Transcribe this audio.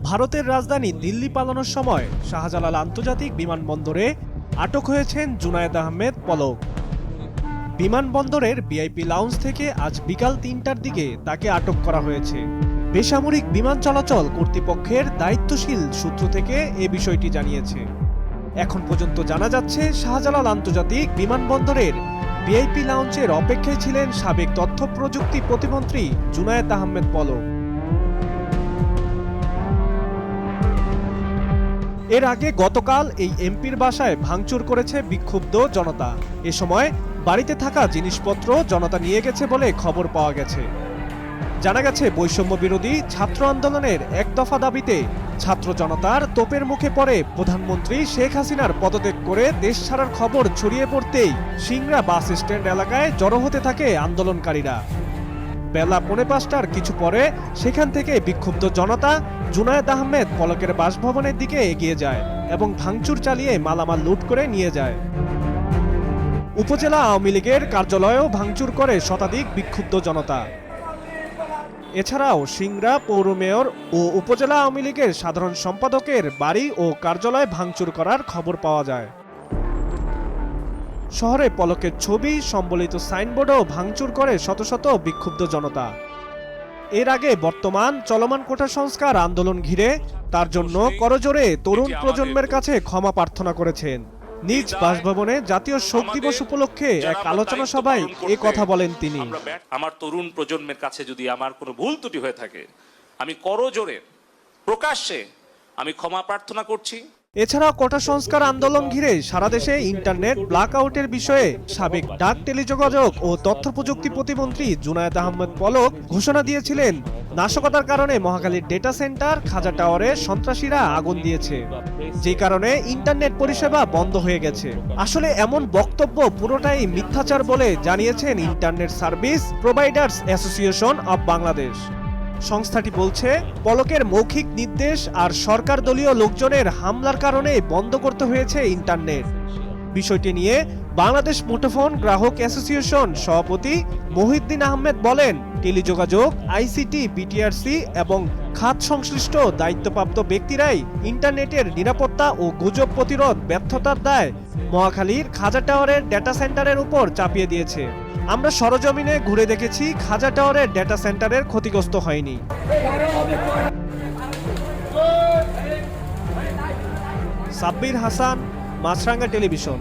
ভারতের রাজধানী দিল্লি পালানোর সময় শাহজালাল আন্তর্জাতিক বিমানবন্দরে আটক হয়েছেন জুনায়েদ আহমেদ পলক। বিমানবন্দরের ভিআইপি লাউঞ্জ থেকে আজ বিকাল ৩টার দিকে তাকে আটক করা হয়েছে। বেসামরিক বিমান চলাচল কর্তৃপক্ষের দায়িত্বশীল সূত্র থেকে এ বিষয়টি জানিয়েছে। এখন পর্যন্ত জানা যাচ্ছে, শাহজালাল আন্তর্জাতিক বিমানবন্দরের ভিআইপি লাউঞ্জের অপেক্ষায় ছিলেন সাবেক তথ্য প্রযুক্তি প্রতিমন্ত্রী জুনায়েদ আহমেদ পলক। এর আগে গতকাল এই এমপির বাসায় ভাঙচুর করেছে বিক্ষুব্ধ জনতা। এ সময় বাড়িতে থাকা জিনিসপত্র জনতা নিয়ে গেছে বলে খবর পাওয়া গেছে। জানা গেছে, বৈষম্য বিরোধী ছাত্র আন্দোলনের এক দফা দাবিতে ছাত্র জনতার তোপের মুখে পড়ে প্রধানমন্ত্রী শেখ হাসিনার পদত্যাগ করে দেশ ছাড়ার খবর ছড়িয়ে পড়তেই সিংড়া বাস স্ট্যান্ড এলাকায় জড়ো হতে থাকে আন্দোলনকারীরা। বেলা ৫:৩০টার কিছু পরে সেখান থেকে বিক্ষুব্ধ জনতা জুনায়েদ আহমেদ পলকের বাসভবনের দিকে এগিয়ে যায় এবং ভাঙচুর চালিয়ে মালামাল লুট করে নিয়ে যায়। উপজেলা আওয়ামী লীগের কার্যালয়েও ভাঙচুর করে শতাধিক বিক্ষুব্ধ জনতা। এছাড়াও সিংড়া পৌর মেয়র ও উপজেলা আওয়ামী লীগের সাধারণ সম্পাদকের বাড়ি ও কার্যালয় ভাঙচুর করার খবর পাওয়া যায়। শহরে পলকের ছবি সম্বলিত সাইনবোর্ডও ভাঙচুর করে শত শত বিক্ষুব্ধ জনতা। এর আগে বর্তমান চলমান কোটা সংস্কার আন্দোলন ঘিরে তার জন্য করজোড়ে তরুণ প্রজন্মের কাছে ক্ষমা প্রার্থনা করেছেন। নিজ বাসভবনে জাতীয় শোক দিবস উপলক্ষে এক আলোচনা সভায় এ কথা বলেন তিনি। আমার তরুণ প্রজন্মের কাছে যদি আমার কোনো ভুল ত্রুটি হয়ে থাকে, আমি করজোড়ে প্রকাশ্যে আমি ক্ষমা প্রার্থনা করছি। এছাড়াও কোটা সংস্কার আন্দোলন ঘিরে সারা দেশে ইন্টারনেট ব্ল্যাকআউটের বিষয়ে সাবেক ডাক টেলিযোগাযোগ ও তথ্য প্রযুক্তি প্রতিমন্ত্রী জুনায়েদ আহমেদ পলক ঘোষণা দিয়েছিলেন, নাশকতার কারণে মহাখালীর ডেটা সেন্টার খাজা টাওয়ারে সন্ত্রাসীরা আগুন দিয়েছে, যে কারণে ইন্টারনেট পরিষেবা বন্ধ হয়ে গেছে। আসলে এমন বক্তব্য পুরোটাই মিথ্যাচার বলে জানিয়েছেন internet service providers association of Bangladesh. সংস্থাটি বলছে, পলকের মৌখিক নির্দেশ আর সরকার দলীয় লোকজনের হামলার কারণে বন্ধ করতে হয়েছে ইন্টারনেট। বিষয়টি নিয়ে বাংলাদেশ মুঠোফোন গ্রাহক অ্যাসোসিয়েশন সভাপতি মহিউদ্দিন আহমেদ বলেন, টেলিযোগাযোগ, আইসিটি, বিটিআরসি এবং খাত সংশ্লিষ্ট দায়িত্বপ্রাপ্ত ব্যক্তিরাই ইন্টারনেটের নিরাপত্তা ও গুজব প্রতিরোধ ব্যর্থতার দায় মহাখালীর খাজা টাওয়ারের ডেটা সেন্টারের উপর চাপিয়ে দিয়েছে। আমরা সরজমিনে ঘুরে দেখেছি, খাজা টাওয়ারের ডেটা সেন্টারের ক্ষতিগ্রস্ত হয়নি। সাব্বির হাসান, মাছরাঙ্গা টেলিভিশন।